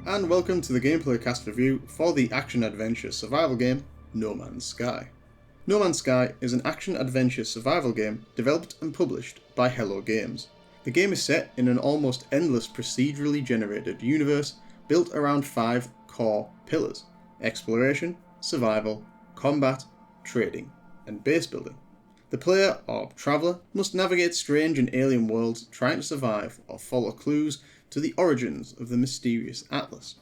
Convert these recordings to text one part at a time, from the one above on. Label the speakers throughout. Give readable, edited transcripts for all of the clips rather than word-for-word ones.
Speaker 1: and welcome to the Gameplay Cast review for the action-adventure survival game No Man's Sky. No Man's Sky is an action-adventure survival game developed and published by Hello Games. The game is set in an almost endless procedurally generated universe built around 5 core pillars: exploration, survival, combat, trading, and base building. The player, or traveller, must navigate strange and alien worlds trying to survive or follow clues to the origins of the mysterious Atlas.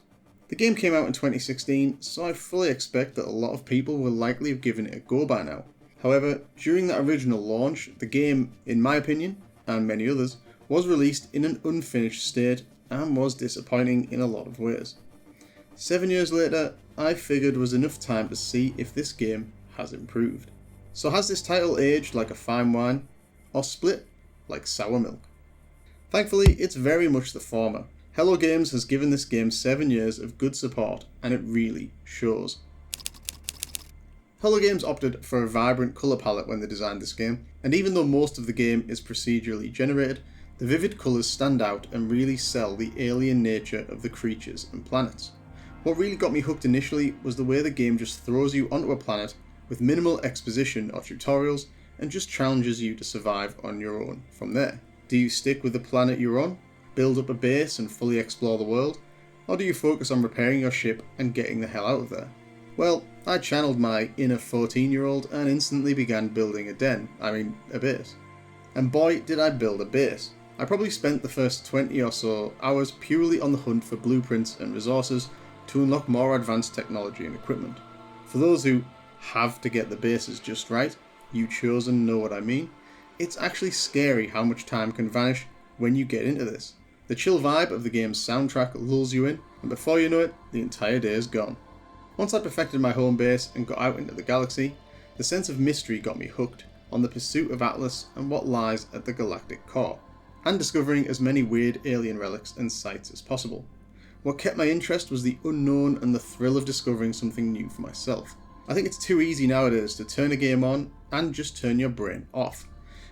Speaker 1: The game came out in 2016, so I fully expect that a lot of people will likely have given it a go by now. However, during that original launch, the game, in my opinion, and many others, was released in an unfinished state and was disappointing in a lot of ways. 7 years later, I figured was enough time to see if this game has improved. So has this title aged like a fine wine, or split like sour milk? Thankfully, it's very much the former. Hello Games has given this game 7 years of good support, and it really shows. Hello Games opted for a vibrant colour palette when they designed this game, and even though most of the game is procedurally generated, the vivid colours stand out and really sell the alien nature of the creatures and planets. What really got me hooked initially was the way the game just throws you onto a planet with minimal exposition or tutorials and just challenges you to survive on your own from there. Do you stick with the planet you're on, build up a base and fully explore the world, or do you focus on repairing your ship and getting the hell out of there? Well, I channeled my inner 14-year-old and instantly began building a base. And boy did I build a base. I probably spent the first 20 or so hours purely on the hunt for blueprints and resources to unlock more advanced technology and equipment. For those who have to get the bases just right, you chosen know what I mean, it's actually scary how much time can vanish when you get into this. The chill vibe of the game's soundtrack lulls you in, and before you know it, the entire day is gone. Once I perfected my home base and got out into the galaxy, the sense of mystery got me hooked on the pursuit of Atlas and what lies at the galactic core, and discovering as many weird alien relics and sites as possible. What kept my interest was the unknown and the thrill of discovering something new for myself. I think it's too easy nowadays to turn a game on and just turn your brain off,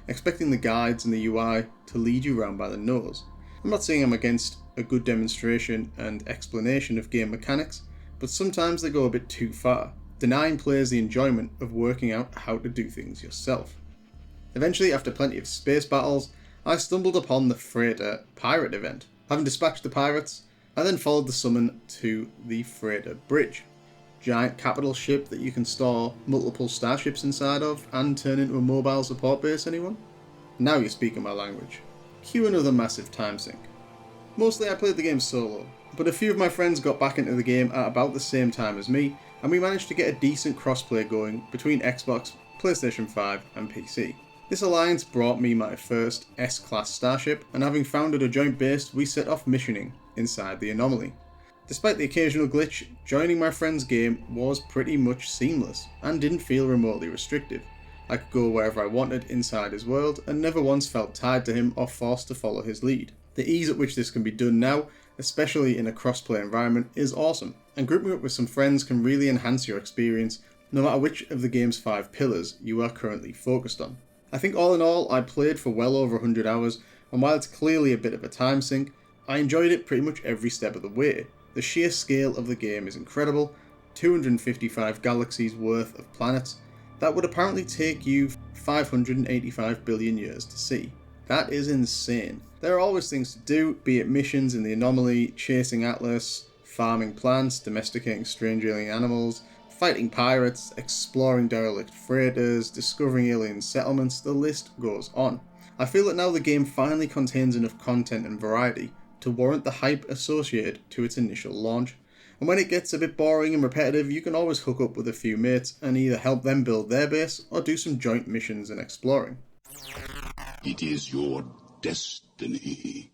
Speaker 1: expecting the guides and the UI to lead you round by the nose. I'm not saying I'm against a good demonstration and explanation of game mechanics, but sometimes they go a bit too far, denying players the enjoyment of working out how to do things yourself. Eventually, after plenty of space battles, I stumbled upon the Freighter Pirate event. Having dispatched the pirates, I then followed the summon to the Freighter Bridge. Giant capital ship that you can store multiple starships inside of and turn into a mobile support base, anyone? Now you're speaking my language. Cue another massive time sink. Mostly I played the game solo, but a few of my friends got back into the game at about the same time as me, and we managed to get a decent crossplay going between Xbox, PlayStation 5 and PC. This alliance brought me my first S-Class starship, and having founded a joint base, we set off missioning inside the Anomaly. Despite the occasional glitch, joining my friend's game was pretty much seamless and didn't feel remotely restrictive. I could go wherever I wanted inside his world and never once felt tied to him or forced to follow his lead. The ease at which this can be done now, especially in a cross-play environment, is awesome, and grouping up with some friends can really enhance your experience no matter which of the game's 5 pillars you are currently focused on. I think all in all, I played for well over 100 hours, and while it's clearly a bit of a time sink, I enjoyed it pretty much every step of the way. The sheer scale of the game is incredible, 255 galaxies worth of planets that would apparently take you 585 billion years to see. That is insane. There are always things to do, be it missions in the Anomaly, chasing Atlas, farming plants, domesticating strange alien animals, fighting pirates, exploring derelict freighters, discovering alien settlements, the list goes on. I feel that now the game finally contains enough content and variety to warrant the hype associated to its initial launch. And when it gets a bit boring and repetitive, you can always hook up with a few mates and either help them build their base or do some joint missions and exploring.
Speaker 2: It is your destiny.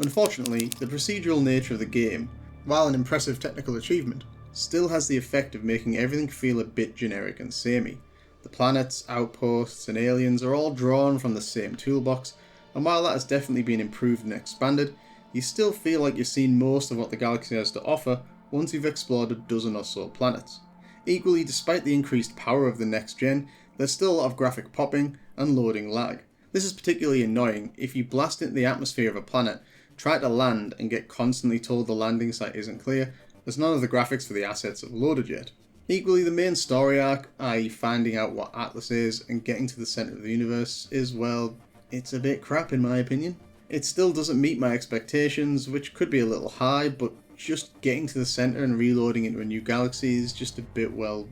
Speaker 1: Unfortunately, the procedural nature of the game, while an impressive technical achievement, still has the effect of making everything feel a bit generic and samey. The planets, outposts, and aliens are all drawn from the same toolbox, and while that has definitely been improved and expanded, you still feel like you've seen most of what the galaxy has to offer once you've explored a dozen or so planets. Equally, despite the increased power of the next gen, there's still a lot of graphic popping and loading lag. This is particularly annoying if you blast into the atmosphere of a planet try to land and get constantly told the landing site isn't clear, as none of the graphics for the assets have loaded yet. Equally, the main story arc, i.e. finding out what Atlas is and getting to the centre of the universe, is, well, it's a bit crap in my opinion. It still doesn't meet my expectations, which could be a little high, but just getting to the centre and reloading into a new galaxy is just a bit, well,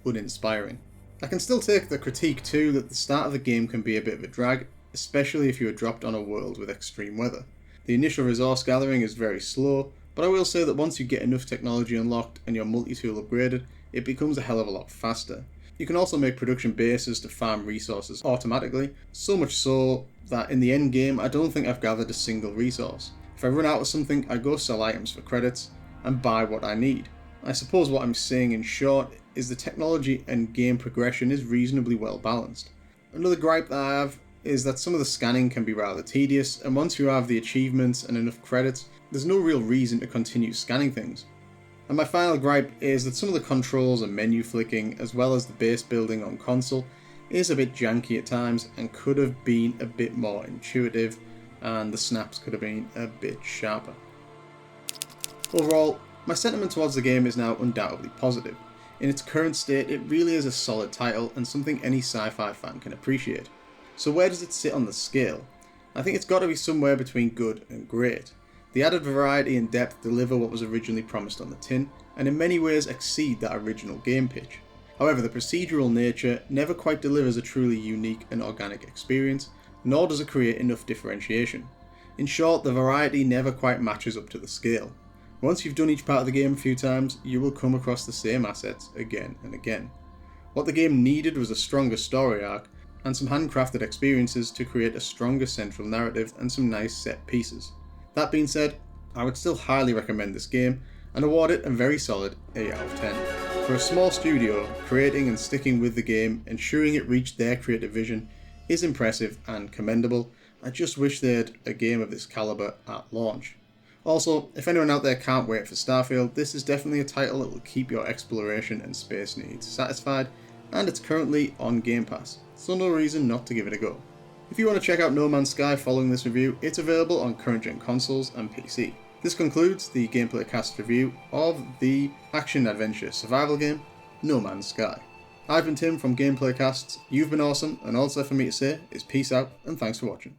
Speaker 1: uninspiring. I can still take the critique too that the start of the game can be a bit of a drag, especially if you are dropped on a world with extreme weather. The initial resource gathering is very slow, but I will say that once you get enough technology unlocked and your multi-tool upgraded, it becomes a hell of a lot faster. You can also make production bases to farm resources automatically, so much so that in the end game I don't think I've gathered a single resource. If I run out of something, I go sell items for credits and buy what I need. I suppose what I'm saying in short is the technology and game progression is reasonably well balanced. Another gripe that I have is that some of the scanning can be rather tedious, and once you have the achievements and enough credits, there's no real reason to continue scanning things. And my final gripe is that some of the controls and menu flicking, as well as the base building on console, is a bit janky at times and could have been a bit more intuitive, and the snaps could have been a bit sharper. Overall, my sentiment towards the game is now undoubtedly positive. In its current state, it really is a solid title and something any sci-fi fan can appreciate. So where does it sit on the scale? I think it's got to be somewhere between good and great. The added variety and depth deliver what was originally promised on the tin, and in many ways exceed that original game pitch. However, the procedural nature never quite delivers a truly unique and organic experience, nor does it create enough differentiation. In short, the variety never quite matches up to the scale. Once you've done each part of the game a few times, you will come across the same assets again and again. What the game needed was a stronger story arc, and some handcrafted experiences to create a stronger central narrative and some nice set pieces. That being said, I would still highly recommend this game and award it a very solid 8 out of 10. For a small studio, creating and sticking with the game, ensuring it reached their creative vision, is impressive and commendable. I just wish they had a game of this calibre at launch. Also, if anyone out there can't wait for Starfield, this is definitely a title that will keep your exploration and space needs satisfied, and it's currently on Game Pass, so no reason not to give it a go. If you want to check out No Man's Sky following this review, it's available on current-gen consoles and PC. This concludes the Gameplay Cast review of the action-adventure survival game, No Man's Sky. I've been Tim from Gameplay Casts, you've been awesome, and all that's left for me to say is peace out and thanks for watching.